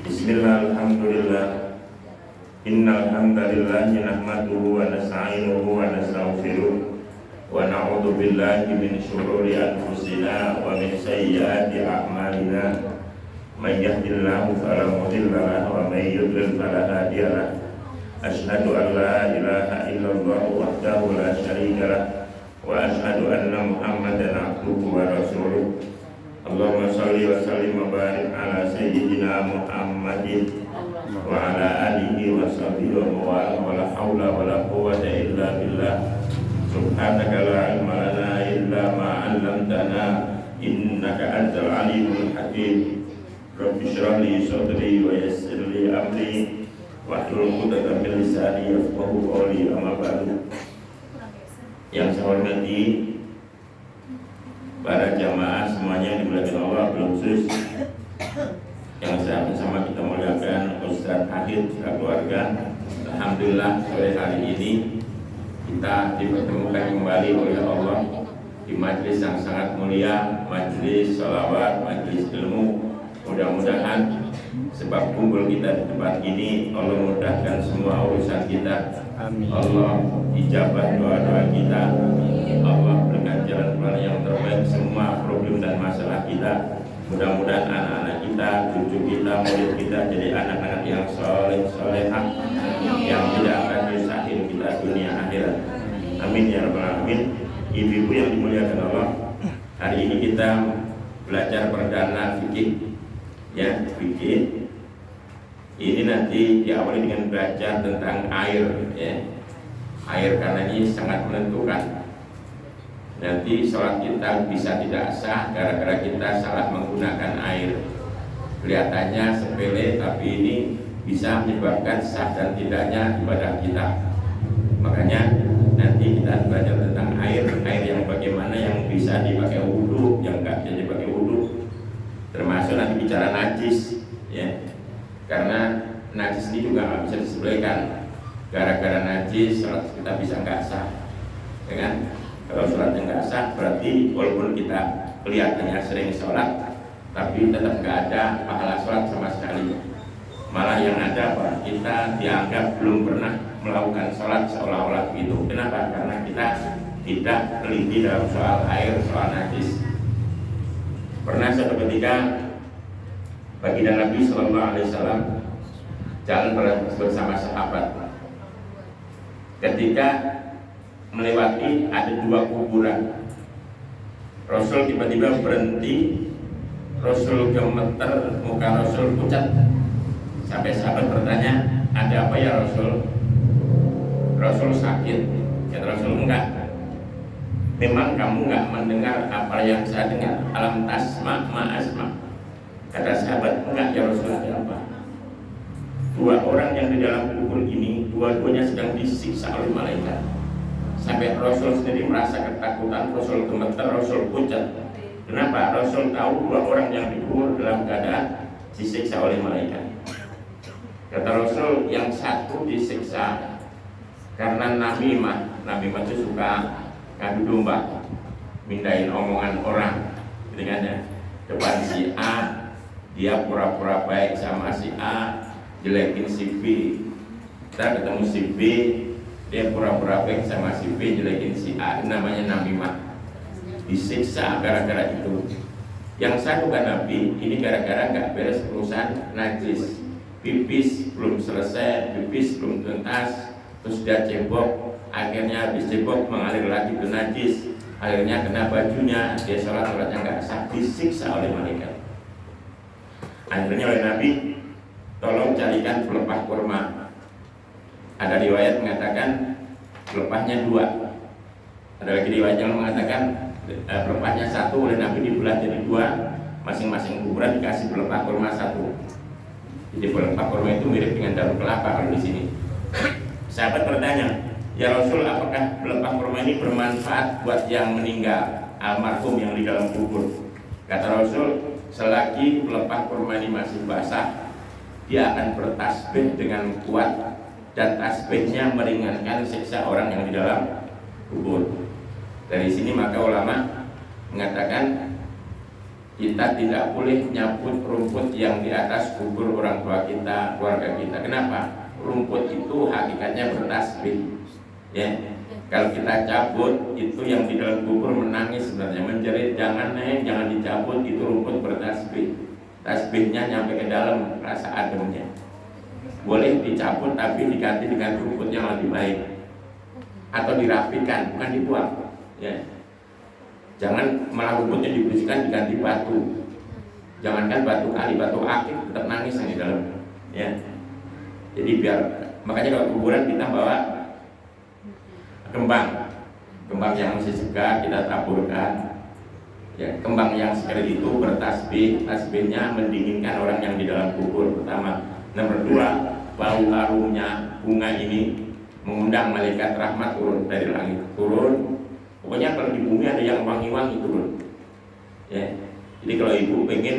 Bismillah, alhamdulillah. Innal hamdalillah nahmaduhu wa nasta'inuhu wa nastaghfiruh wa na'udzu billahi min shururi anfusina wa min sayyiati a'malina. May yahdihillahu fala mudilla lahu wa may yudlil fala hadiya lahu. Asyhadu an la ilaha illallah wahdahu la syarika lah wa asyhadu anna Muhammadan abduhu wa rasuluh. Allahumma shalli wa sallim wa barik ala sayyidina Muhammadin wa ala alihi wa sahbihi wa la haula wa la quwwata illa billah. Subhanaka la ilma lana illa ma 'allamtana innaka antal alimul hakim. Rabbi shrah li sadri wa yassir li amri wahlul 'uqdatam min lisani yafqahu qawli. Amma ba'du. Yang saya hormati para jamaah semuanya yang dimuliakan Allah, khusus yang saya bersama kita muliakan Ustaz Ahid dan keluarga. Alhamdulillah sore hari ini kita dipertemukan kembali oleh Allah di majelis yang sangat mulia, majelis sholawat, majelis ilmu. Mudah-mudahan sebab kumpul kita di tempat ini, Allah mudahkan semua urusan kita. Amin. Allah ijabah doa-doa kita. Allah berikan jalan keluar yang terbaik semua problem dan masalah kita. Mudah-mudahan anak-anak kita, cucu kita, murid kita jadi anak-anak yang soleh, solehah, yang tidak akan nyusahin kita dunia akhirat. Amin ya rabbal alamin. Ibu-ibu yang dimuliakan Allah, hari ini kita belajar perdana fikih, ya fikih. Ini nanti diawali dengan belajar tentang air, ya. Air karena ini sangat menentukan. Nanti sholat kita bisa tidak sah gara-gara kita salah menggunakan air. Kelihatannya sepele, tapi ini bisa menyebabkan sah dan tidaknya ibadah kita. Makanya nanti kita belajar tentang air yang bagaimana, yang bisa dipakai wudhu, yang nggak bisa dipakai wudhu. Termasuk nanti bicara najis, ya. Karena najis ini juga nggak bisa disebutkan. Gara-gara najis sholat kita bisa nggak sah, ya kan? Kalau sholatnya nggak sah, berarti walaupun kita kelihatannya sering sholat, tapi tetap nggak ada pahala sholat sama sekali. Malah yang ada apa? Kita dianggap belum pernah melakukan sholat seolah-olah begitu. Kenapa? Karena kita tidak teliti dalam soal air, soal najis. Pernah suatu ketika baginda Nabi Sallallahu Alaihi Wasallam jalan bersama sahabat. Ketika melewati ada dua kuburan, Rasul tiba-tiba berhenti. Rasul gemeter, muka Rasul pucat. Sampai sahabat bertanya, ada apa ya Rasul? Rasul sakit. Kata Rasul, enggak. Memang kamu enggak mendengar apa yang saya dengar? Alam tasma ma asma. Kata sahabat, enggak ya Rasul, ada apa? Dua orang yang di dalam kubur ini, dua-duanya sedang disiksa oleh malaikat. Sampai Rasul sendiri merasa ketakutan, Rasul gemeter, Rasul pucat. Kenapa? Rasul tahu dua orang yang dikubur dalam keadaan disiksa oleh malaikat. Kata Rasul, yang satu disiksa karena namimah. Namimah itu suka ngadu domba, mindahin omongan orang, gitu kan ya. Depan si A, dia pura-pura baik sama si A, jelekin si B. Kita ketemu si B, dia pura-pura baik sama si B, jelekin si A. Ini namanya namimah. Disiksa gara-gara itu. Yang satu kan Nabi, ini gara-gara nggak beres urusan najis. Pipis belum selesai, pipis belum tuntas, terus dia cebok. Akhirnya habis cebok mengalir lagi ke najis. Akhirnya kena bajunya, dia sholat-sholatnya nggak sah, disiksa oleh malaikat. Akhirnya oleh Nabi, tolong carikan pelepah kurma. Ada riwayat mengatakan pelepahnya dua. Ada lagi riwayat yang mengatakan pelepahnya satu, oleh Nabi dibelah jadi dua. Masing-masing kuburan dikasih pelepah kurma satu. Jadi pelepah kurma itu mirip dengan daun kelapa kalau di sini. Sahabat bertanya, ya Rasul, apakah pelepah kurma ini bermanfaat buat yang meninggal, almarhum yang di dalam kubur? Kata Rasul, selagi pelepah kurma ini masih basah, dia akan bertasbih dengan kuat, dan tasbihnya meringankan siksa orang yang di dalam kubur. Dari sini maka ulama mengatakan Kita tidak boleh nyabut rumput yang di atas kubur orang tua kita, keluarga kita. Kenapa? Rumput itu hakikatnya bertasbih. Ya, kalau kita cabut itu yang di dalam kubur menangis sebenarnya, menjerit, jangan jangan dicabut, itu rumput bertasbih. Tasbihnya nyampe ke dalam rasa ademnya. Boleh dicabut tapi diganti dengan rumput yang lebih baik, atau dirapikan, bukan dibuang. Ya. Jangan malah rumputnya dibersihkan diganti batu. Jangankan batu kali, batu akik tetap nangis yang di dalam. Ya. Jadi biar, makanya kalau kuburan kita bawa kembang yang masih segar kita taburkan. Ya, kembang yang segar itu bertasbih, tasbihnya mendinginkan orang yang di dalam kubur. Pertama. Nomor 2, bau harumnya bunga ini mengundang malaikat rahmat turun dari langit, turun. Pokoknya kalau di bumi ada yang wangi-wangi turun. Ya. Jadi kalau ibu pengen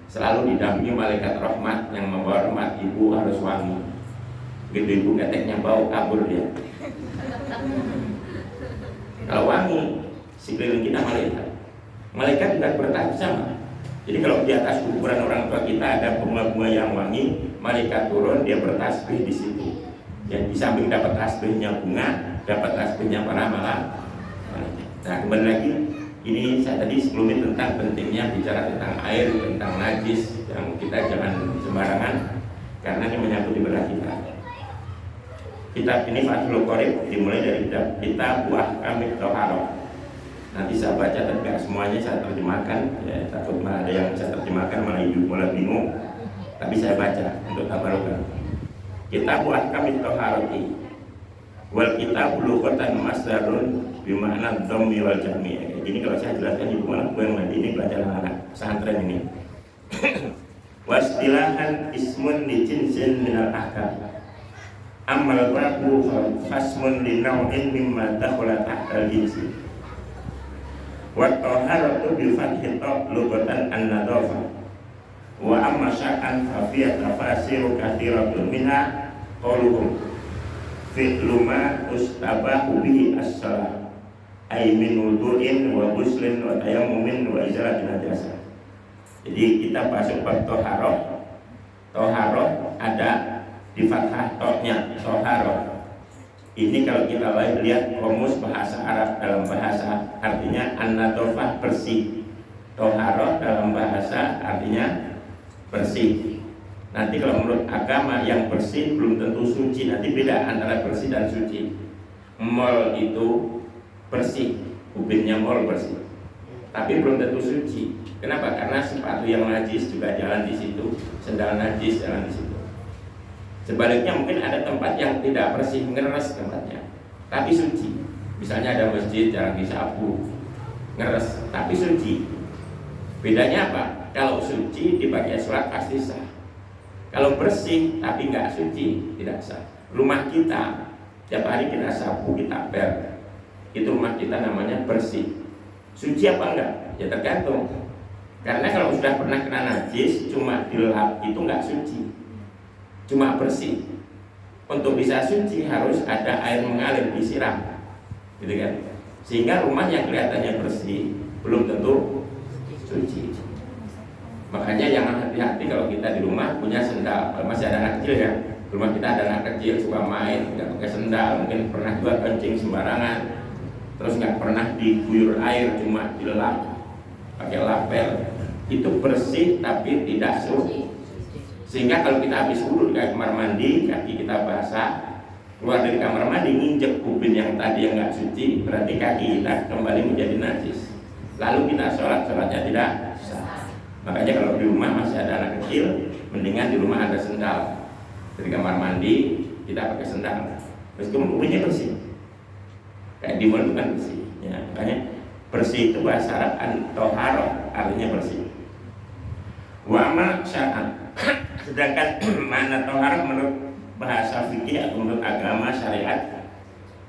selalu didampingi malaikat rahmat yang membawa rahmat, ibu harus wangi. Begitu ibu keteknya bau, kabur dia. Kalau wangi, sekeliling kita malaikat. Malaikat juga bertahan sama. Jadi kalau di atas kuburan orang tua kita ada bunga-bunga yang wangi, malaikat turun, dia bertasbih di situ. Ya, di samping dapat tasbihnya bunga, dapat tasbihnya para malaikat. Nah, kembali lagi, ini saya tadi sebelumnya tentang pentingnya bicara tentang air, tentang najis, yang kita jangan sembarangan karena ini menyangkut ibadah kita. Kitab ini Fathul Qorib dimulai dari kitab Buah Kamit Toharoh. Nanti saya baca tapi tidak semuanya saya terjemahkan, ya, takut ada yang saya terjemahkan malah ibu mulai bingung. Tapi saya baca untuk tabarukan. Kitab Buah Kamit Toharoti. Wal kitab lughatan masdarun bimakna dhammi wal jami'. Jadi kalau saya jelaskan ibu malah gue yang ini pelajaran anak pesantren ini. Wastilahan ismun li jinsin minal ahkam. Amal babu fasmun li naw'in mimma dakhala tahtal jinsi. Wa taharatu bi fathi ta lughatan an-nadhafa. Wa amma sya'an fa fi tafasir katsiratun minha qauluhum fi'lu ma ustabahu bihi as-salah ay min wudu'in wa ghuslin wa tayammumin wa izalatin najasah. Jadi kita masuk bab toharoh. Toharoh ada di fathah to-nya, toharoh. Ini kalau kita lihat rumus bahasa Arab dalam bahasa artinya an-nadhafah bersih. Toharoh dalam bahasa artinya bersih. Nanti kalau menurut agama yang bersih belum tentu suci. Nanti beda antara bersih dan suci. Mol itu bersih, ubinnya mol bersih, tapi belum tentu suci. Kenapa? Karena sepatu yang najis juga jalan di situ, sendal najis jalan di situ. Sebaliknya mungkin ada tempat yang tidak bersih, ngeres tempatnya, tapi suci. Misalnya ada masjid jarang disapu, ngeres, tapi suci. Bedanya apa? Kalau suci dipakai sholat pasti sah. Kalau bersih tapi nggak suci tidak sah. Rumah kita tiap hari kita sapu, kita pel, itu rumah kita namanya bersih. Suci apa enggak? Ya tergantung. Karena kalau sudah pernah kena najis cuma dilap itu nggak suci, cuma bersih. Untuk bisa suci harus ada air mengalir disiram, gitu kan? Sehingga rumah yang kelihatannya bersih belum tentu suci. Makanya jangan hati-hati kalau kita di rumah punya sendal. Kalau masih ada anak kecil ya, rumah kita ada anak kecil suka main nggak pakai sendal, mungkin pernah juga kencing sembarangan, terus nggak pernah diguyur air, cuma dilap pakai lapel, itu bersih tapi tidak suci. Sehingga kalau kita habis wudhu di kamar mandi, kaki kita basah, keluar dari kamar mandi nginjek ubin yang tadi yang nggak suci, berarti kaki kita kembali menjadi najis. Lalu kita sholatnya tidak sah. Makanya kalau di rumah masih ada anak kecil, mendingan di rumah ada sendal. Dari kamar mandi kita pakai sendal, meskipun ubinnya bersih. Kayak di mall bukan bersih. Ya, makanya bersih itu bahasa Arab an-toharoh, artinya bersih. Wa ma syar'an. Sedangkan makna toharoh menurut bahasa fikih atau menurut agama syariat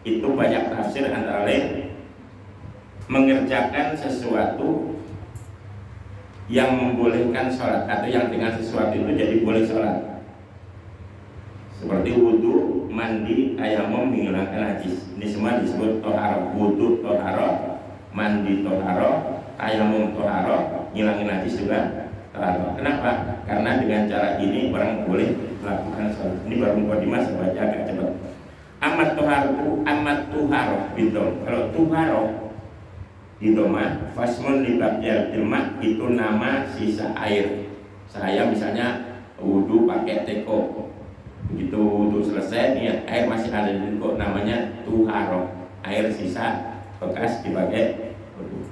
itu banyak tafsir, antara lain mengerjakan sesuatu yang membolehkan sholat atau yang dengan sesuatu itu jadi boleh sholat. Seperti wudhu, mandi, tayamum, menghilangkan najis. Ini semua disebut toharoh. Wudhu toharoh, mandi toharoh, tayamum toharo, ngilangin najis juga toharo. Kenapa? Karena dengan cara ini orang boleh melakukan sholat. Ini baru mukadimah, saya baca agak cepat. Amat tuharo bidom. Kalau tuharo di doma, fasmun libabjal dilma itu nama sisa air. Saya misalnya wudhu pakai teko, begitu wudhu selesai nih air masih ada di teko, namanya tuharo, air sisa bekas dipakai wudhu.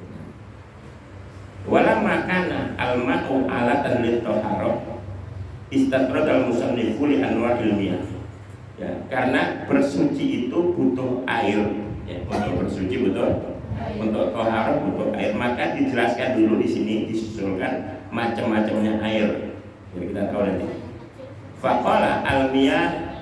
Walam makana al-ma'u alatan lit-taharo istatrad al-musannifu li anwar ilmiah. Ya, karena bersuci itu butuh air, ya, untuk bersuci butuh, untuk toharo butuh air. Maka dijelaskan dulu di sini, disusulkan macam-macamnya air. Jadi kita tahu nanti. Faqala al-miyah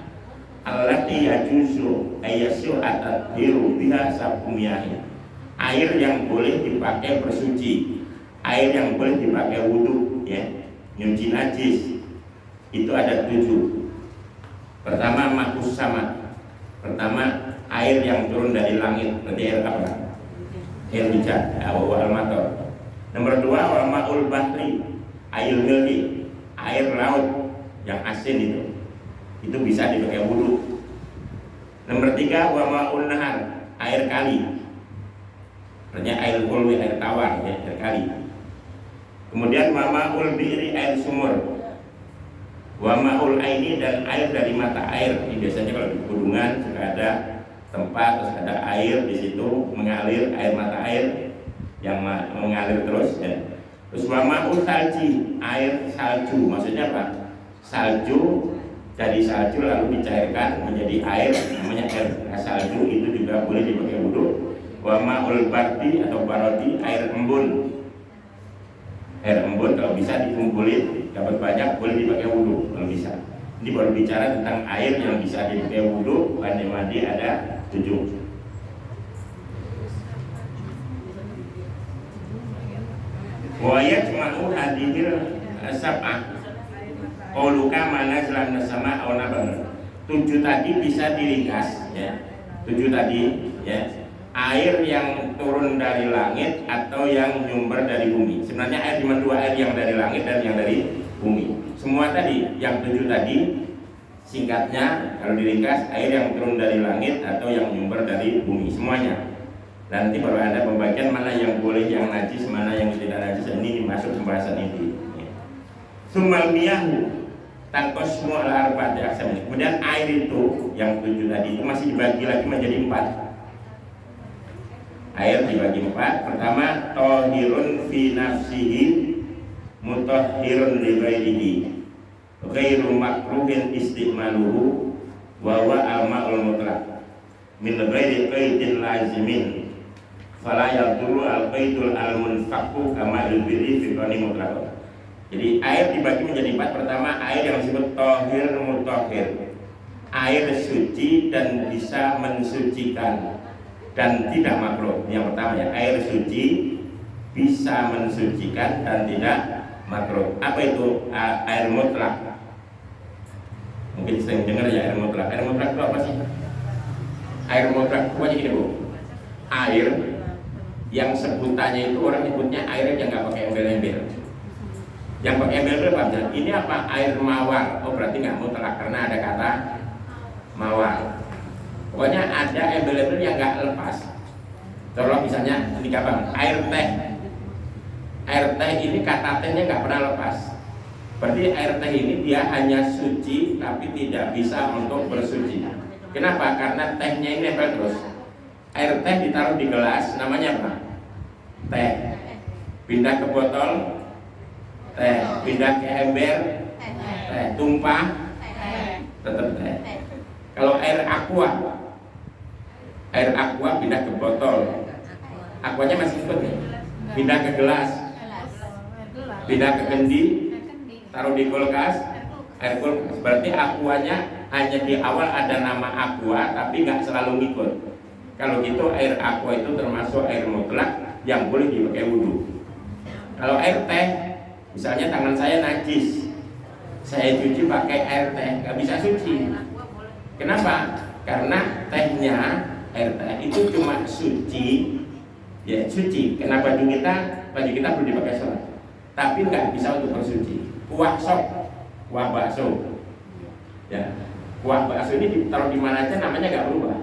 allati yajuzu ayyasu atadhiru biha sab'umiyah. Air yang boleh dipakai bersuci, air yang boleh dipakai wudhu, ya, nyuci najis. Itu ada 7. Pertama makus sama. Pertama air yang turun dari langit. Berarti air apa? Air hujan. Awal mator. Nomor 2 wa ma'ul bahri, air milhi, air laut yang asin itu. Itu bisa dipakai wudhu. Nomor 3 wa ma'ul nahar, air kali. Artinya air kulwi, air tawar, ya, air kali. Kemudian wa ma'ul bi'ri, air sumur. Wa ma'ul aini, dan air dari mata air. Ini biasanya kalau di pegunungan suka ada tempat terus ada air di situ mengalir, air mata air yang mengalir terus, ya. Terus wa ma'ul salji, air salju. Maksudnya apa? Salju, dari salju lalu dicairkan menjadi air, namanya air salju. Itu juga boleh dipakai wudhu. Wa ma'ul bardi atau barodi, air embun. Air embun kalau bisa dikumpulin dapat banyak boleh dipakai wudhu kalau bisa. Ini baru bicara tentang air yang bisa dipakai wudhu. Mandi ada 7. Wa yajma'u hadhil sab'ah qauluka mana jalan sama awana banget. 7 tadi bisa diringkas, ya. 7 tadi, ya. Air yang turun dari langit atau yang nyumber dari bumi. Sebenarnya air cuma 2, air yang dari langit dan yang dari bumi. Semua tadi, yang 7 tadi, singkatnya kalau diringkas, air yang turun dari langit atau yang nyumber dari bumi, semuanya. Nanti baru ada pembagian mana yang boleh, yang najis, mana yang tidak najis. Ini masuk pembahasan ini. Sumal miyahu tangkos semua al-arba'ati aqsam. Kemudian air itu yang 7 tadi itu masih dibagi lagi menjadi 4. Air dibagi 4. Pertama, tohirun fi nafsihi mutahhirun li ghairihi ghairu makruhin istimaluhu wa huwa al-ma'ul mutlaq min ghairi qaidin lazimin fala yadurru al-qaidul al-munfaqu kama al-birri fi qani mutlaq. Jadi air dibagi menjadi 4. Pertama, air yang disebut tohir mutahhir, air suci dan bisa mensucikan dan tidak makruh. Yang pertama, ya, air suci bisa mensucikan dan tidak makruh. Apa itu air mutlak? Mungkin sering dengar ya air mutlak. Air mutlak itu apa sih? Air mutlak itu aja gini, Bu. Air yang sebutannya itu orang nyebutnya air yang nggak pakai embel-embel. Yang pakai embel-embel apa? Ini apa? Air mawar. Oh, berarti nggak mutlak karena ada kata mawar. Pokoknya ada embel-embel yang nggak lepas. Contoh misalnya ini gampang, air teh. Air teh ini kata tehnya nggak pernah lepas. Berarti air teh ini dia hanya suci tapi tidak bisa untuk bersuci. Kenapa? Karena tehnya ini nempel terus. Air teh ditaruh di gelas, namanya apa? Teh. Pindah ke botol, teh. Pindah ke ember, teh. Tumpah, tetap teh. Kalau air aqua pindah ke botol, aquanya masih ikut nih. Pindah ke gelas, pindah ke kendi, taruh di kulkas, air kulkas. Berarti aquanya hanya di awal ada nama aqua, tapi nggak selalu ngikut. Kalau gitu air aqua itu termasuk air mutlak yang boleh dipakai wudhu. Kalau air teh, misalnya tangan saya najis, saya cuci pakai air teh, nggak bisa suci. Kenapa? Karena tehnya, air teh itu cuma suci, ya suci. Kena baju kita bagi kita perlu dipakai sholat, tapi nggak bisa untuk bersuci. Kuah sop, kuah bakso, ya, kuah bakso ini ditaruh di mana aja namanya nggak berubah.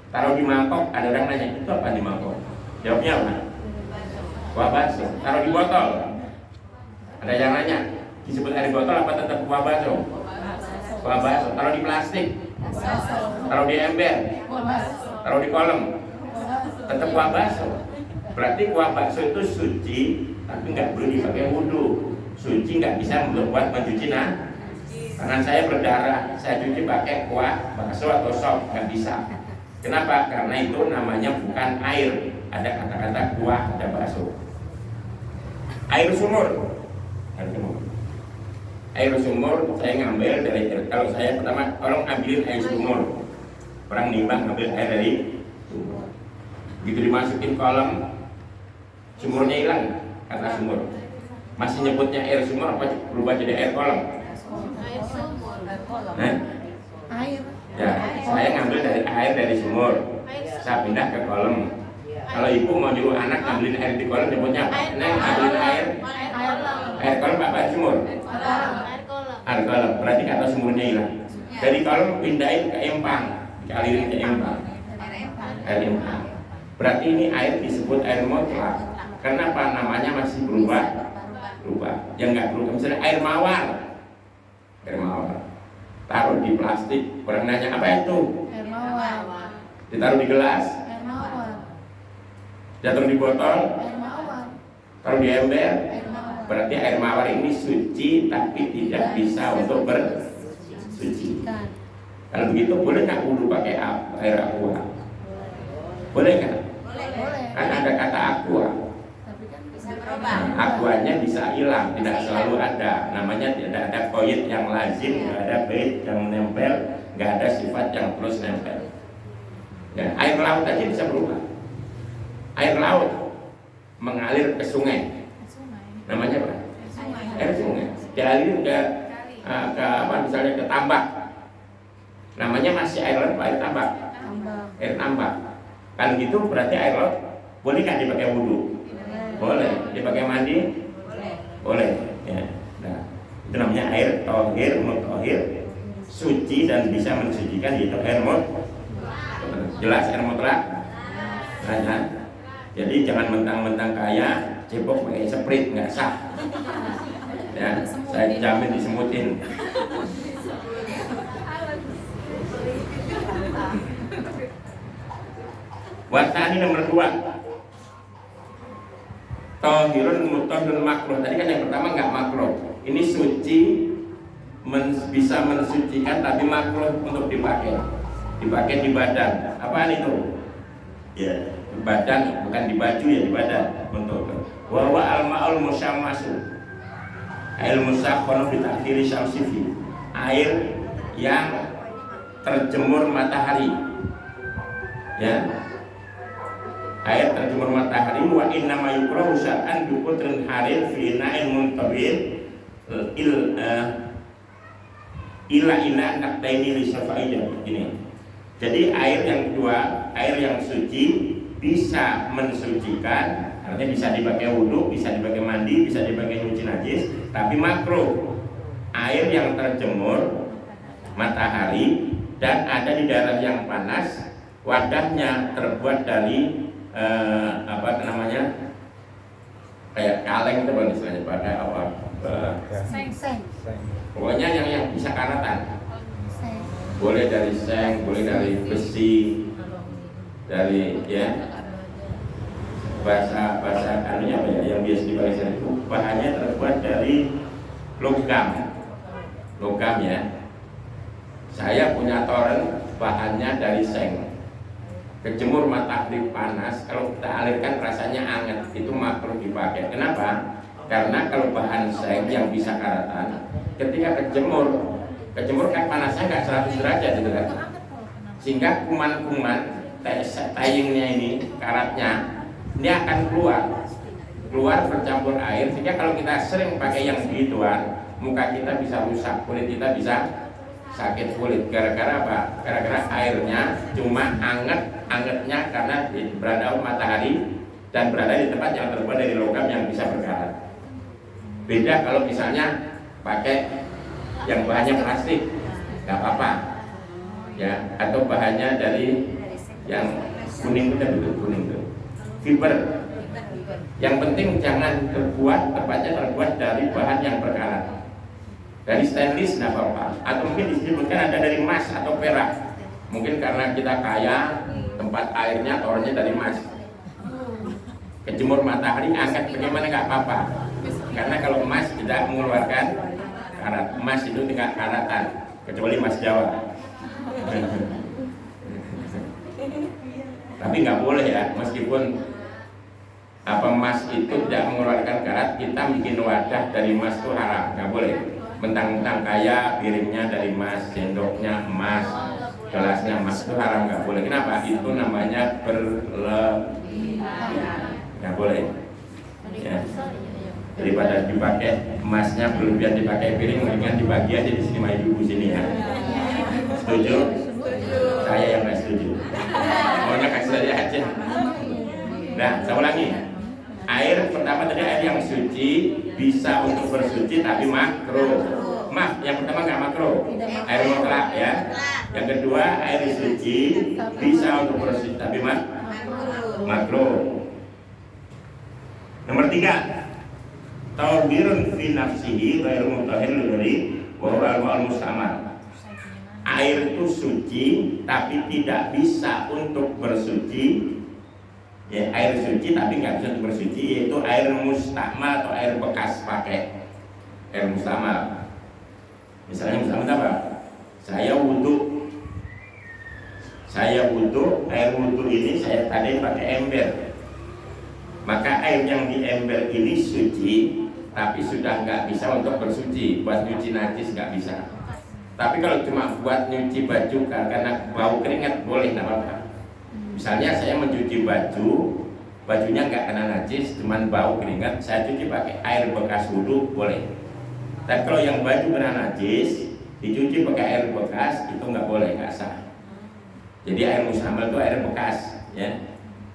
Taruh di mangkok, ada orang nanya itu apa di mangkok? Jawabnya apa? Kuah bakso. Taruh di botol, ada yang nanya disebut air botol apa tetap kuah bakso? Kuah bakso. Taruh di plastik, taruh di ember, taruh di kolam, tetap kuah bakso. Berarti kuah bakso itu suci, tapi nggak perlu dipakai wudhu. Suci nggak bisa membuat mencuci tangan saya berdarah, saya cuci pakai kuah bakso atau sop, nggak bisa. Kenapa? Karena itu namanya bukan air. Ada kata-kata kuah, ada bakso. Air sumur, air sumur saya ngambil dari, kalau saya pertama tolong ambilin air sumur. Orang nimbang ngambil air dari sumur. Begitu dimasukin kolam, sumurnya hilang, kata sumur. Masih nyebutnya air sumur apa berubah jadi air kolam? Air sumur. Nah, Air. ya, saya ngambil dari air dari sumur, saya pindah ke kolam. Kalau ibu mau nyuruh anak ngambilin air di kolam, nyebutnya apa? Neng, ambilin air. Air kolam apa air sumur? Air kolam. Berarti kata sumurnya hilang. Dari kolam pindahin ke empang, dialirin ke empang. Air empang. Berarti ini air disebut air mutlak. Kenapa namanya masih berubah? Yang nggak berubah, misalnya air mawar, taruh di plastik, orang nanya apa itu? Air mawar. Ditaruh di gelas, Air mawar. jatuh di botol, Air mawar. taruh di ember. Air mawar. Berarti air mawar ini suci tapi tidak bisa untuk bersuci. Kalau begitu boleh nggak wudhu pakai air aqua? Boleh nggak? Boleh. Kan ada kata aqua. Tapi kan bisa Nah, aquanya bisa hilang, tidak selalu ada. Namanya tidak ada koid yang lazim, nggak ada bait yang nempel, nggak ada sifat yang terus nempel. Ya, air laut aja bisa berubah. Air laut mengalir ke sungai, namanya apa? Air sungai. Dialirin ke apa, misalnya ke tambak, namanya masih air laut, air tambak, air tambak. Kalau gitu berarti air laut boleh nggak dipakai wudhu? Boleh. Dipakai mandi? Boleh. Ya. Nah, itu namanya air tohir, mutahhir, suci dan bisa mensucikan, yaitu air mutlak. Jelas air mutlak? Nah, jadi jangan mentang-mentang kaya cebok pakai sprit, nggak sah. Ya, saya jamin disemutin. Wasani nomor 2. Tohirun mutahhirun makruh. Tadi kan yang pertama nggak makruh. Ini suci, bisa mensucikan tapi makruh untuk dipakai di badan. Apaan itu? Ya, di badan, bukan di baju ya, di badan. Untuk wa al-ma'ul musyammasu, air musakhkhanu bi ta'khiri syamsi, air yang terjemur matahari. Ya, air terjemur matahari. Wa inna ma yukrahu syar'an bi qutrin harir fi na'in muntabin ila ina naqtaini li syafa'iyah. Ini. Jadi air yang kedua, air yang suci bisa mensucikan, artinya bisa dipakai wudhu, bisa dipakai mandi, bisa dipakai nyuci najis, tapi makruh. Air yang terjemur matahari dan ada di daerah yang panas, wadahnya terbuat dari apa namanya, kayak kaleng itu bang istilahnya, pada apa? Seng. Pokoknya yang bisa karatan. Boleh dari seng, boleh dari besi, dari ya bahasa anunya apa ya, yang biasa dipakai itu bahannya terbuat dari logam ya. Saya punya toren bahannya dari seng. Kejemur matahari panas, kalau kita alirkan rasanya hangat, itu makruh dipakai. Kenapa? Karena kalau bahan seng yang bisa karatan, ketika kejemur kan panasnya nggak 100 derajat gitu kan, sehingga kuman-kuman tayingnya ini, karatnya ini akan keluar bercampur air, sehingga kalau kita sering pakai yang begituan, muka kita bisa rusak, kulit kita bisa sakit kulit. Gara-gara apa? Gara-gara airnya cuma angetnya karena berada matahari dan berada di tempat yang terbuat dari logam yang bisa berkarat. Beda kalau misalnya pakai yang bahannya plastik, nggak apa-apa, ya, atau bahannya dari yang kuning itu kuning itu, fiber. Yang penting jangan tempatnya terbuat dari bahan yang berkarat. Dari stainless nggak apa-apa, atau mungkin disebutkan ada dari emas atau perak. Mungkin karena kita kaya, tempat airnya tornya dari emas. Kejemur matahari angkat bagaimana nggak apa-apa. Karena kalau emas tidak mengeluarkan karat, emas itu tidak karatan, kecuali emas Jawa. Tapi nggak boleh ya, meskipun emas itu tidak mengeluarkan karat, kita bikin wadah dari emas itu haram, nggak boleh. Mentang-mentang kaya, piringnya dari emas, sendoknya emas, gelasnya emas, itu haram, nggak boleh. Kenapa? Itu namanya berlebihan, nggak boleh. Ya. Daripada dipakai emasnya berlebihan dipakai piring, mendingan dibagi aja di sini sama ibu sini ya. Setuju? Saya yang nggak setuju. Maunya kasih saja aja. Nah, saya ulangi. Air pertama tadi air yang suci bisa untuk bersuci tapi makruh. Maaf, yang pertama nggak makruh. Air mutlak ya. Yang kedua air suci bisa untuk bersuci tapi makruh. Nomor 3. Tawbirun fi nafsihi ghairu mutahhirun dari wa huwa al-mustamal. Air itu suci tapi tidak bisa untuk bersuci. Ya, air suci tapi nggak bisa untuk bersuci, yaitu air mustakmal atau air bekas pakai. Air mustakmal. Misalnya mustakmal apa? Saya wudhu, air wudhu ini saya tadi pakai ember. Maka air yang di ember ini suci, tapi sudah nggak bisa untuk bersuci, buat nyuci najis nggak bisa. Tapi kalau cuma buat nyuci baju karena bau keringat boleh, nggak apa-apa. Misalnya saya mencuci baju, bajunya nggak kena najis, cuma bau keringat, saya cuci pakai air bekas wudhu boleh. Tapi kalau yang baju kena najis, dicuci pakai air bekas itu nggak boleh, nggak sah. Jadi air mustamal itu air bekas, ya.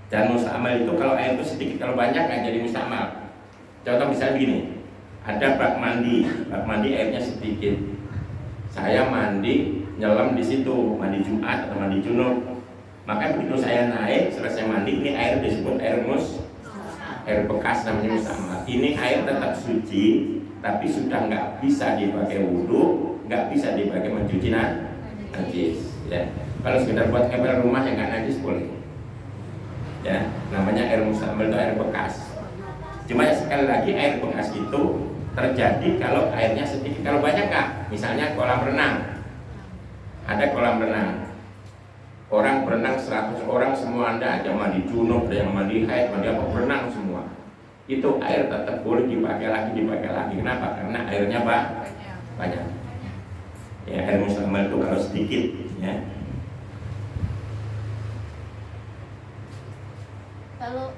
Dan mustamal itu kalau air itu sedikit, kalau banyak nggak jadi mustamal. Contoh misalnya begini, ada bak mandi airnya sedikit. Saya mandi nyelam di situ, mandi Jumat atau mandi junub. Maka begitu saya naik selesai mandi, ini air disebut air bekas namanya mustamal. Ini air tetap suci, tapi sudah nggak bisa dipakai wudhu, nggak bisa dipakai mencuci najis. Ya. Kalau sekedar buat ngepel rumah yang nggak najis boleh. Ya, namanya air mustamal itu air bekas. Cuma sekali lagi air bekas itu terjadi kalau airnya sedikit. Kalau banyak nggak? Misalnya kolam renang, ada kolam renang, orang berenang 100 orang semua, Anda ada mandi junub, ada yang mandi haid, mandi apa, berenang semua. Itu air tetap boleh dipakai lagi. Kenapa? Karena airnya banyak. Ya, air mustamal itu kalau sedikit, ya. Kalau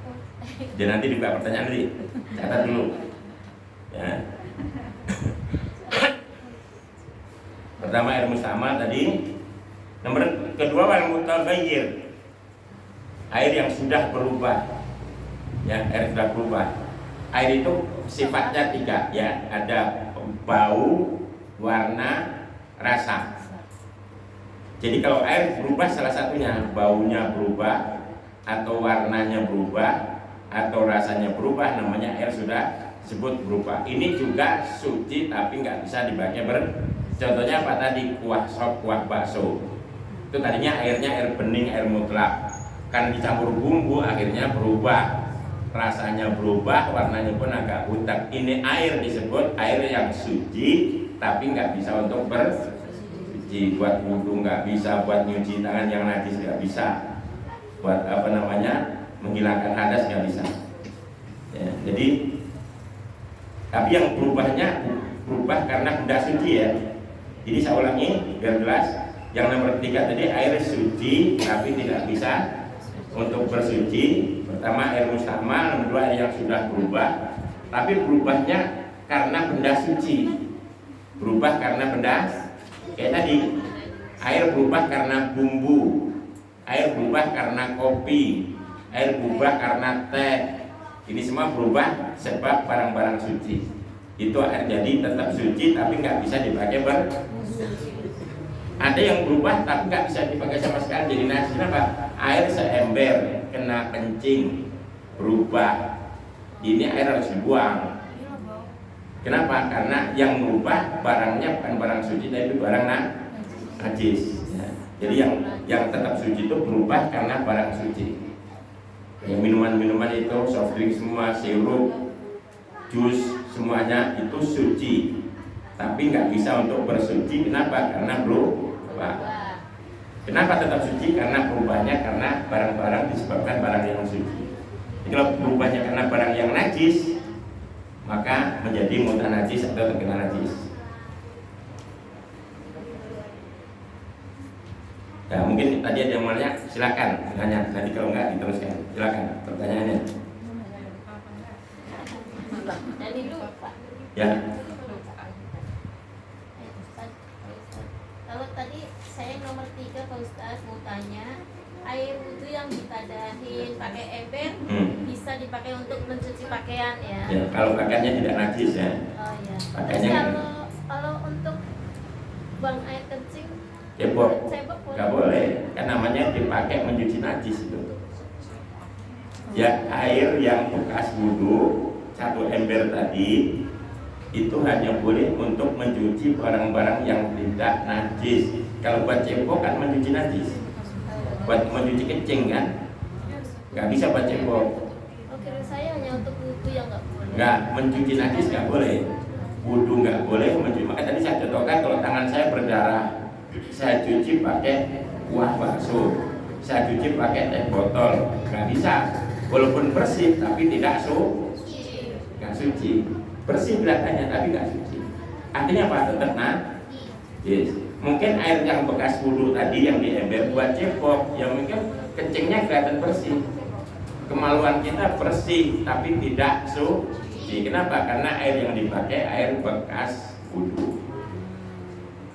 Jadi nanti dibuka pertanyaan nanti, catat dulu. Ya. Pertama air mustamal tadi. Nomor kedua air mutaghayyir, air yang sudah berubah. Ya, air sudah berubah. Air itu sifatnya 3, ya, ada bau, warna, rasa. Jadi kalau air berubah salah satunya, baunya berubah atau warnanya berubah atau rasanya berubah, namanya air sudah disebut berubah. Ini juga suci tapi nggak bisa dipakai contohnya apa tadi, kuah sop, kuah bakso. Itu tadinya airnya air bening, air mutlak, kan dicampur bumbu akhirnya berubah, rasanya berubah, warnanya pun agak pucat. Ini air disebut air yang suci tapi nggak bisa untuk bersuci, buat wudhu nggak bisa, buat nyuci tangan yang najis nggak bisa, buat menghilangkan hadas nggak bisa. Ya, jadi tapi yang berubah karena benda suci, ya. Jadi saya ulangi biar jelas. Yang nomor 3 tadi air suci tapi tidak bisa untuk bersuci. Pertama air mustamal, nomor 2 air yang sudah berubah tapi berubahnya karena benda suci. Berubah karena benda, kayak tadi, air berubah karena bumbu, air berubah karena kopi, air berubah karena teh. Ini semua berubah sebab barang-barang suci. Itu air jadi tetap suci tapi nggak bisa dipakai ada yang berubah tapi nggak bisa dipakai sama sekali jadi najis. Kenapa? Air seember kena kencing berubah. Ini air harus dibuang. Kenapa? Karena yang berubah barangnya bukan barang suci tapi barang najis. Jadi yang tetap suci itu berubah karena barang suci. Yang minuman-minuman itu soft drink semua, sirup, jus, semuanya itu suci. Tapi nggak bisa untuk bersuci. Kenapa? Karena berubah. Kenapa tetap suci? Karena berubahnya karena barang-barang disebabkan barang yang suci. Jadi kalau berubahnya karena barang yang najis, maka menjadi mutan najis atau terkena najis. Ya mungkin tadi ada yang mau nanya, silakan tanya. Nanti kalau enggak diteruskan, silakan pertanyaannya. Jadi lupa. Ya. Kalau tadi saya nomor 3 Pak Ustadz mau tanya, air wudhu yang ditadahin pakai ember bisa dipakai untuk mencuci pakaian ya? Ya kalau pakaiannya tidak najis ya. Oh ya. Pakaiannya Terus kalau untuk buang air kencing, cebok cebok nggak boleh, kan namanya dipakai mencuci najis itu. Ya air yang bekas wudhu 1 ember tadi itu hanya boleh untuk mencuci barang-barang yang tidak najis. Kalau buat cebok kan mencuci najis, buat mencuci kencing kan nggak bisa buat cebok. Oke, saya hanya untuk wudhu yang nggak boleh. Nggak, mencuci najis nggak boleh, wudhu nggak boleh mencuci. Maka tadi saya contohkan kalau tangan saya berdarah, saya cuci pakai kuah bakso, saya cuci pakai teh botol, nggak bisa. Walaupun bersih tapi tidak nggak suci. Bersih kelihatannya tapi nggak suci. Artinya apa? Tetap najis. Mungkin air yang bekas wudhu tadi yang di ember buat cebok, yang mungkin kencingnya kelihatan bersih. Kemaluan kita bersih tapi tidak suci. Kenapa? Karena air yang dipakai air bekas wudhu.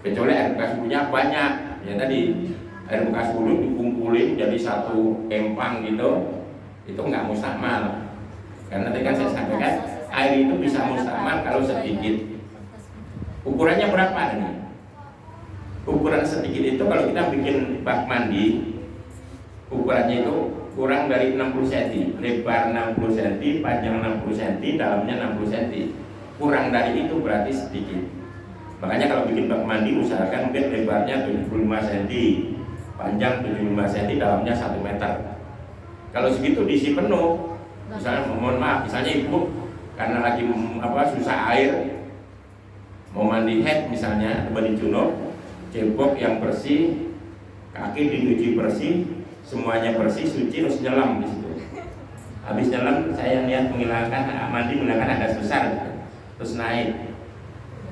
Kecuali air bekas wudhunya banyak. Ya tadi air bekas wudhu dikumpulin jadi satu empang gitu, itu nggak mustakmal. Karena tadi kan saya sampaikan air itu bisa mustakmal kalau sedikit. Ukurannya berapa nih? Ukuran sedikit itu kalau kita bikin bak mandi, ukurannya itu kurang dari 60 cm, lebar 60 cm, panjang 60 cm, dalamnya 60 cm. Kurang dari itu berarti sedikit. Makanya kalau bikin bak mandi usahakan mungkin lebarnya 75 cm, panjang 75 cm, dalamnya 1 meter. Kalau segitu diisi penuh, misalnya mohon maaf, misalnya ibu karena lagi susah air, mau mandi head misalnya atau mandi junub, cebok yang bersih, kaki dicuci bersih, semuanya bersih, suci, terus nyelam di situ. Habis nyelam saya niat menghilangkan mandi menggunakan ada besar, terus naik.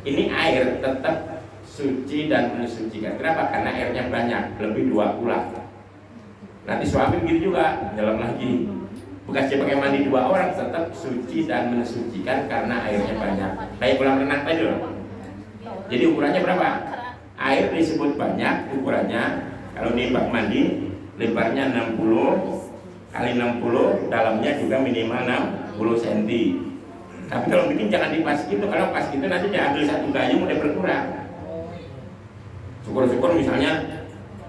Ini air tetap suci dan mensucikan. Kenapa? Karena airnya banyak, lebih 2 ulah. Nanti suami begitu juga, nyelam lagi. Bekas dia pakai mandi 2 orang tetap suci dan mensucikan karena airnya banyak. Kayak kolam renang tadi loh. Jadi ukurannya berapa? Air disebut banyak, ukurannya kalau di bak mandi lebarnya 60 kali 60, dalamnya juga minimal 60 cm. Tapi kalau bikin jangan dipas gitu, kalau pas gitu nanti diambil 1 gayung udah berkurang. Syukur-syukur misalnya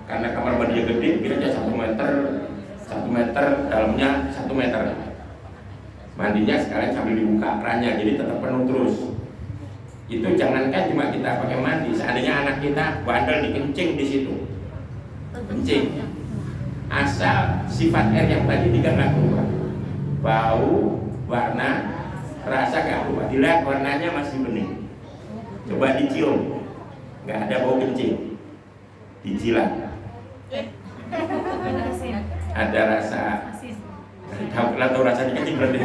karena kamar mandinya gede, bikin aja 1 meter, 1 meter, dalamnya 1 meter. Mandinya sekalian sambil dibuka kerannya, jadi tetap penuh terus. Itu jangankan cuma kita pakai mandi, seandainya anak kita bandel dikencing di situ, kencing, asal sifat air yang tadi tidak berubah, bau, warna, rasa nggak berubah. Dilihat warnanya masih bening, coba dicium, nggak ada bau kencing, dijilat, ada rasa, tahu rasanya kencing berarti.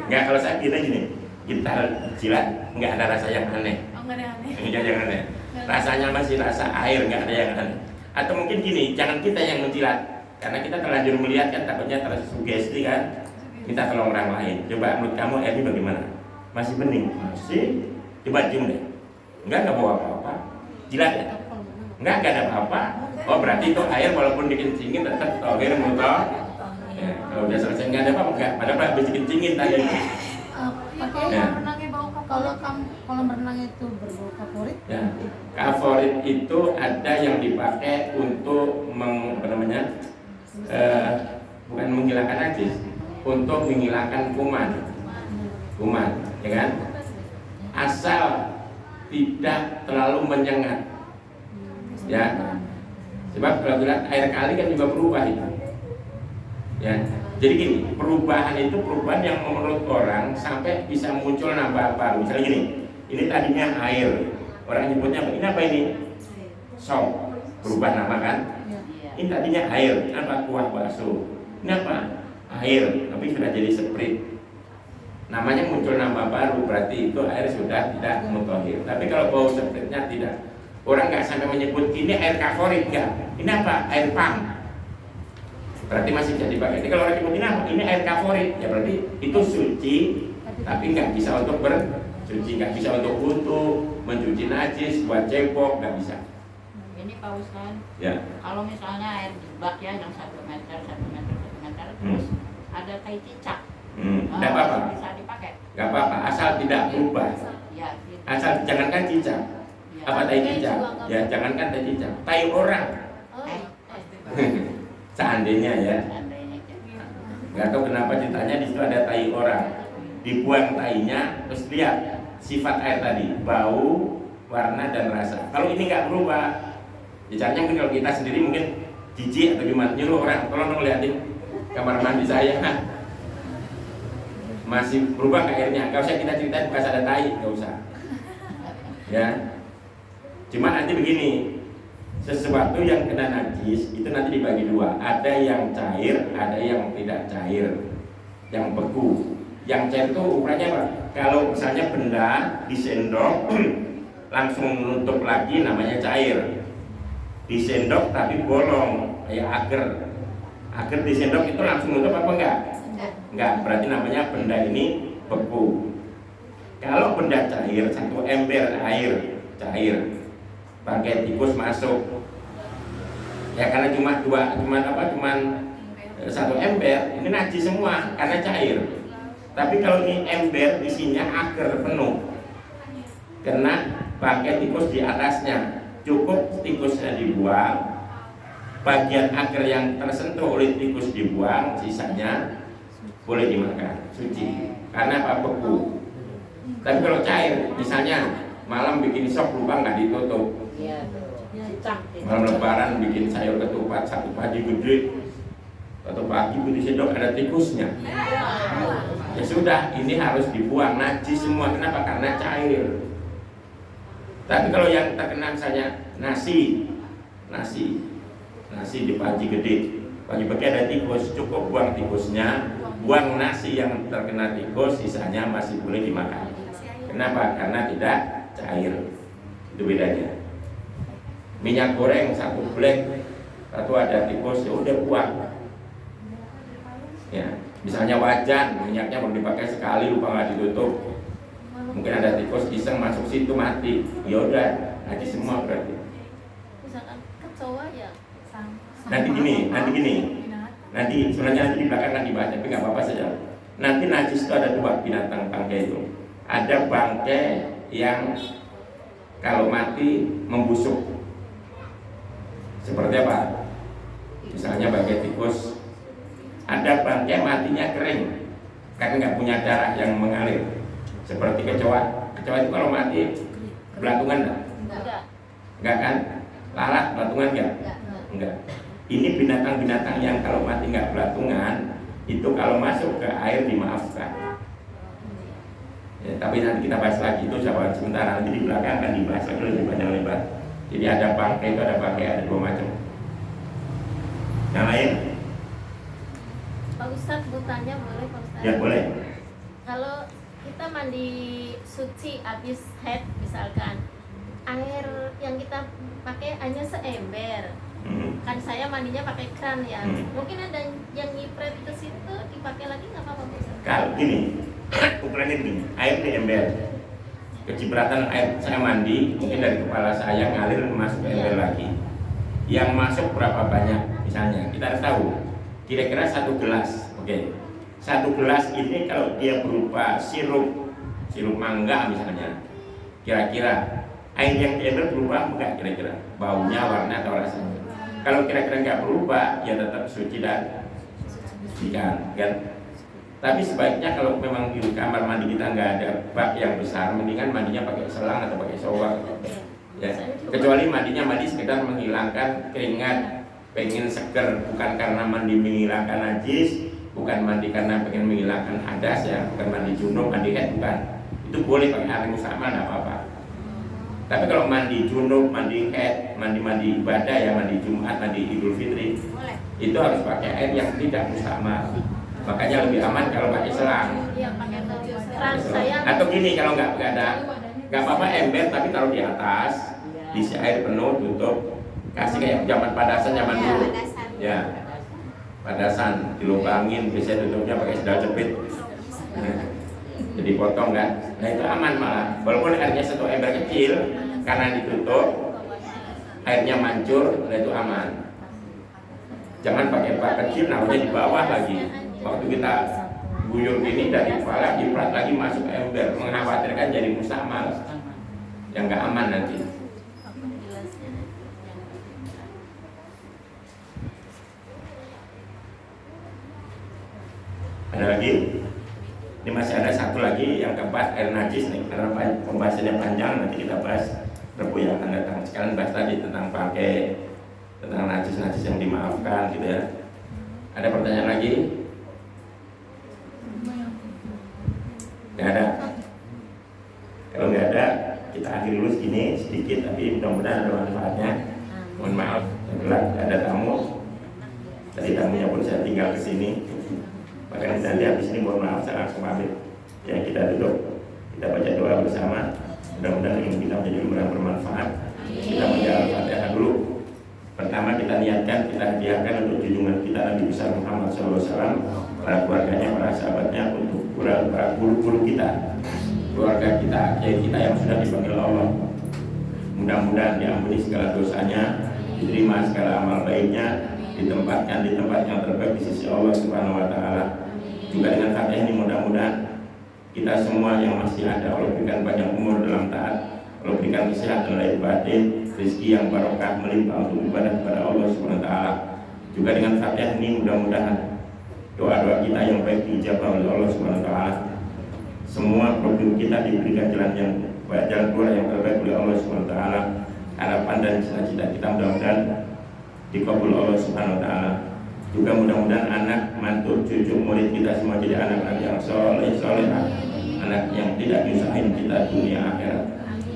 Nggak, kalau saya kira gini, kita jilat nggak ada rasa yang aneh. Nggak ada aneh. Nggak ada yang aneh. Rasanya masih rasa air, nggak ada yang aneh. Atau mungkin gini, jangan kita yang menjilat, karena kita terlanjur melihat kan takutnya tersugesti kan. Kita tolong orang lain. Coba menurut kamu air ini bagaimana? Masih bening? Masih. Coba cium deh. Nggak bawa apa-apa. Jilat ya? Nggak ada apa-apa. Oh berarti itu air walaupun dikencingin tetap tohir mutoh. Ya, kalau udah selesai nggak ada apa enggak, padahal habis dikencingin tadi. Pakai Ya. renangnya bau kalau kolam renang itu berbau favorit. Ya, favorit itu ada yang dipakai untuk bukan menghilangkan najis, untuk menghilangkan kuman, ya kan? Asal tidak terlalu menyengat, ya. Sebab kalau lihat air kali kan juga berubah itu, ya. Jadi gini, perubahan itu perubahan yang menurut orang sampai bisa muncul nambah baru. Misalnya gini, ini tadinya air, orang nyebutnya ini apa ini? Sop, berubah nama kan? Ini tadinya air, apa kuah bakso? Ini apa? Air, tapi sudah jadi sprit. Namanya muncul nama baru, berarti itu air sudah tidak mutahhir. Tapi kalau bau spritnya tidak, orang nggak sampai menyebut ini air favorit nggak? Ini apa? Air pang. Berarti masih bisa dipakai. Jadi kalau orang nyebut ini air favorit, ya berarti itu suci, tapi nggak bisa untuk bersuci, nggak bisa untuk wudhu, mencuci najis, buat cebok, nggak bisa. Ini Pak Ustadz, Ya. kalau misalnya air di bak ya yang 1 meter, terus ada tai cicak, Nggak apa-apa. bisa dipakai. Nggak apa-apa, asal tidak berubah. Ya, gitu. Asal jangankan cicak. Ya. Apa tai cicak? Ya jangankan tai cicak, tai orang. Seandainya ya. Seandainya gitu. Nggak tahu kenapa ceritanya di situ ada tai orang. Dibuang tainya, terus lihat sifat air tadi, bau, warna dan rasa. Kalau ini nggak berubah, bicaranya mungkin kalau kita sendiri mungkin jijik atau gimana, nyuruh orang tolong dong liatin kamar mandi saya masih berubah nggak airnya. Nggak usah kita ceritain bekas ada tai, nggak usah. Ya, cuma nanti begini, sesuatu yang kena najis itu nanti dibagi dua. Ada yang cair, ada yang tidak cair, yang beku. Yang cair itu ukurannya apa? Kalau misalnya benda disendok langsung nutup lagi namanya cair. Disendok tapi bolong kayak agar disendok itu langsung nutup apa enggak? Enggak, berarti namanya benda ini beku. Kalau benda cair, 1 ember air cair, pakai tikus masuk, ya karena cuma 1 ember, ini najis semua karena cair. Tapi kalau ini ember isinya agar penuh, kena pakai tikus di atasnya, cukup tikusnya dibuang, bagian agar yang tersentuh oleh tikus dibuang, sisanya boleh dimakan, suci. Karena apa? Beku. Tapi kalau cair, misalnya malam bikin sop lupa nggak ditutup, Iya, cicak. malam lebaran bikin sayur ketupat 1 pagi gede, 1 pagi disendok ada tikusnya, ya sudah, ini harus dibuang, najis semua. Kenapa? Karena cair. Tapi kalau yang terkena misalnya nasi di pagi gede, pagi-pagi ada tikus, cukup buang tikusnya, buang nasi yang terkena tikus, sisanya masih boleh dimakan. Kenapa? Karena tidak cair. Itu bedanya. Minyak goreng 1 black, 1 ada tikus, ya udah buang. Ya, misalnya wajan, minyaknya baru dipakai sekali, lupa nggak ditutup. Mungkin ada tikus iseng masuk situ mati, ya udah, najis semua berarti. Misalkan kecoa ya Nanti gini, nanti sebenarnya nanti di belakang kan dibahas, tapi nggak apa-apa saja. Nanti najis itu ada 2 binatang bangkai itu. Ada bangkai yang kalau mati membusuk. Seperti apa? Misalnya bangkai tikus. Ada bangkai matinya kering karena nggak punya darah yang mengalir. Seperti kecoa. Kecoa itu kalau mati belatungan enggak? Enggak kan? Lalat belatungan enggak? Enggak. Ini binatang-binatang yang kalau mati nggak belatungan, itu kalau masuk ke air dimaafkan. Ya, tapi nanti kita bahas lagi itu sahabat sementara, nanti di belakang akan dibahas lagi lebih banyak lebar. Jadi ada bangkai itu ada bangkai, ada 2 macam. Yang lain? Pak Ustadz, mau tanya boleh Pak Ustadz? Ya boleh. Kalau kita mandi suci habis head misalkan, air yang kita pakai hanya seember. Kan saya mandinya pakai kran ya. Mungkin ada yang nyipret ke situ dipakai lagi nggak apa-apa Pak Ustadz? Kalau gini, ukurannya begini, air di ember. Kecipratan air saya mandi, mungkin dari kepala saya ngalir masuk ke ember lagi. yang masuk berapa banyak. Misalnya kita harus tahu kira-kira 1 gelas. Oke. 1 gelas ini kalau dia berupa sirup mangga misalnya, kira-kira air yang diambil berubah enggak kira-kira baunya, warna atau rasanya? Kalau kira-kira enggak berubah, ya tetap suci dan ikan kan. Tapi sebaiknya kalau memang di kamar mandi kita nggak ada bak yang besar, mendingan mandinya pakai selang atau pakai shower ya. Kecuali mandi sekedar menghilangkan keringat, pengen seger, bukan karena mandi menghilangkan najis, bukan mandi karena pengen menghilangkan hadas ya, bukan mandi junub, mandi haid, bukan. Itu boleh pakai air musama, nggak apa-apa. Tapi kalau mandi junub, mandi haid, mandi ibadah ya, mandi Jumat, mandi Idul Fitri, itu harus pakai air yang tidak musama. Makanya lebih aman kalau pakai selang. Iya, pakai keran saya. Atau gini, kalau nggak ada, nggak apa-apa ember tapi taruh di atas, diisi air penuh, tutup, kasih kayak zaman padasan zaman dulu. Ya, padasan dilubangin, biasanya tutupnya pakai sendal jepit. Jadi potong kan, nah itu aman malah. Walaupun airnya 1 ember kecil, karena ditutup, airnya mancur, nah itu aman. Jangan pakai bak kecil, naruhnya di bawah lagi. Waktu kita guyur gini dari kepala diprat lagi masuk ember, mengkhawatirkan jadi mustamal yang nggak aman nanti. Ada lagi? Ini masih ada satu lagi yang keempat, air najis nih, karena pembahasannya panjang, nanti kita bahas Rabu yang akan datang. Sekarang bahas tadi tentang pakai, tentang najis-najis yang dimaafkan gitu ya. Ada pertanyaan lagi? Nggak ada. Kalau nggak ada, kita akhiri dulu segini sedikit, tapi mudah-mudahan ada manfaatnya. Mohon maaf, ada tamu. Tadi tamunya pun saya tinggal ke sini. Makanya nanti habis ini mohon maaf, saya langsung pamit. Ya, kita duduk, kita baca doa bersama. Mudah-mudahan ilmu kita menjadi ilmu yang bermanfaat. Kita baca Al-Fatihah dulu. Pertama kita niatkan, kita hadiahkan untuk junjungan kita Nabi besar Muhammad SAW, para keluarganya, para sahabatnya, untuk para guru-guru kita, keluarga kita, kiai kita yang sudah dipanggil Allah. Mudah-mudahan diampuni segala dosanya, diterima segala amal baiknya, ditempatkan di tempat yang terbaik di sisi Allah Subhanahu wa Ta'ala. Juga dengan Fatihah ini mudah-mudahan kita semua yang masih ada, Allah berikan panjang umur dalam taat, Allah berikan kesehatan lahir batin, rezeki yang barokah melimpah untuk ibadah kepada Allah Subhanahu wa Ta'ala. Juga dengan Fatihah ini mudah-mudahan doa-doa kita yang baik diijabah oleh Allah Subhanahu wa Ta'ala. Semua problem kita diberikan jalan yang baik, jalan keluar yang terbaik oleh Allah Subhanahu wa Ta'ala. Harapan dan cita-cita kita mudah-mudahan dikabul Allah Subhanahu wa Ta'ala. Juga mudah-mudahan anak, mantu, cucu, murid kita semua jadi anak-anak yang soleh, solehah, anak yang tidak nyusahin kita dunia akhirat.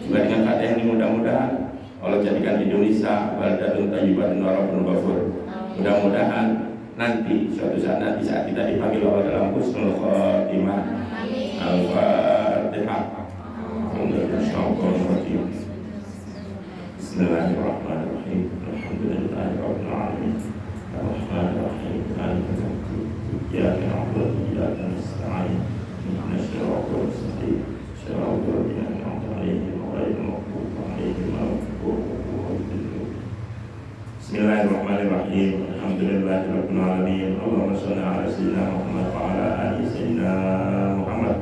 Juga dengan Fatihah ini mudah-mudahan Allah jadikan Indonesia baldatun thayyibatun wa rabbun ghafur. Mudah-mudahan nanti suatu saat nanti saat kita dipanggil Allah dalam husnul khotimah. Al-Fatihah. Bismillahirrahmanirrahim. Alhamdulillahirabbil alamin. Ar-Rahmanir-Rahim. Maliki yaumiddin. Iyyaka na'budu wa iyyaka nasta'in. Ihdinas siratal mustaqim. Siratal ladzina an'amta 'alaihim ghairil maghdubi 'alaihim waladdallin. Bismillahirrahmanirrahim. Alhamdulillahirabbil alamin. Allahumma shalli ala sayyidina Muhammad wa ala ali sayyidina Muhammad.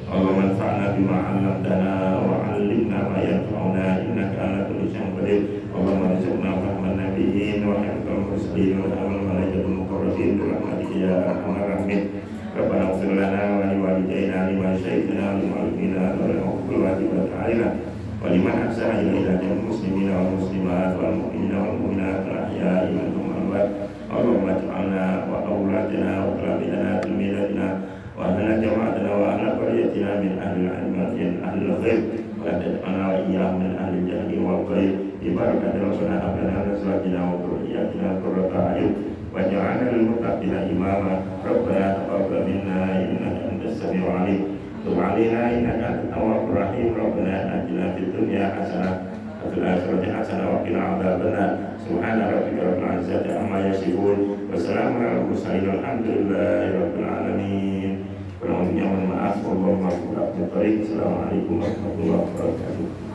Allahumma anfa'na bima 'allamtana wa 'allimna ma yanfa'una innaka 'ala kulli syai'in qadir. Allahumma rizqna fahman nabiyyin wa hifdzal mursalin wa amal malaikatul muqarrabin bi rahmatika ya arhamar rahimin. Rabbana ighfir lana wa li walidayna li masyayikhina li mu'allimina wa li ukhwati wa ta'alina wa liman ahsana ilaina minal muslimina wal muslimat wal mu'minina wal mu'minat al ahya'i minhum wal amwat. Allahumma ij'alna wa awladana wa talabina tilmidatina wa ahlana jama'atana wa ahla qaryatina min ahli al-ilmi ahli al-khair wa la taj'alna wa iyyahum min ahli al-jahli wal ghaib. Ibarakati Rasulana ablana wa azwajina wa dhurriyyatina qurrata a'yun waj'alna lil muttaqina imama. Rabbana taqabbal minna innaka antas samiul 'alim. Tub 'alaina innaka antat tawwabur rahim. Rabbana atina fid dunya hasanah wa fil akhirati hasanah wa qina adzabannar. Subhana rabbika rabbil 'izzati amma yasifun wa salamun 'alal mursalin walhamdulillahi rabbil alamin. Kurang lebihnya mohon maaf. Wassalamualaikum warahmatullahi wabarakatuh.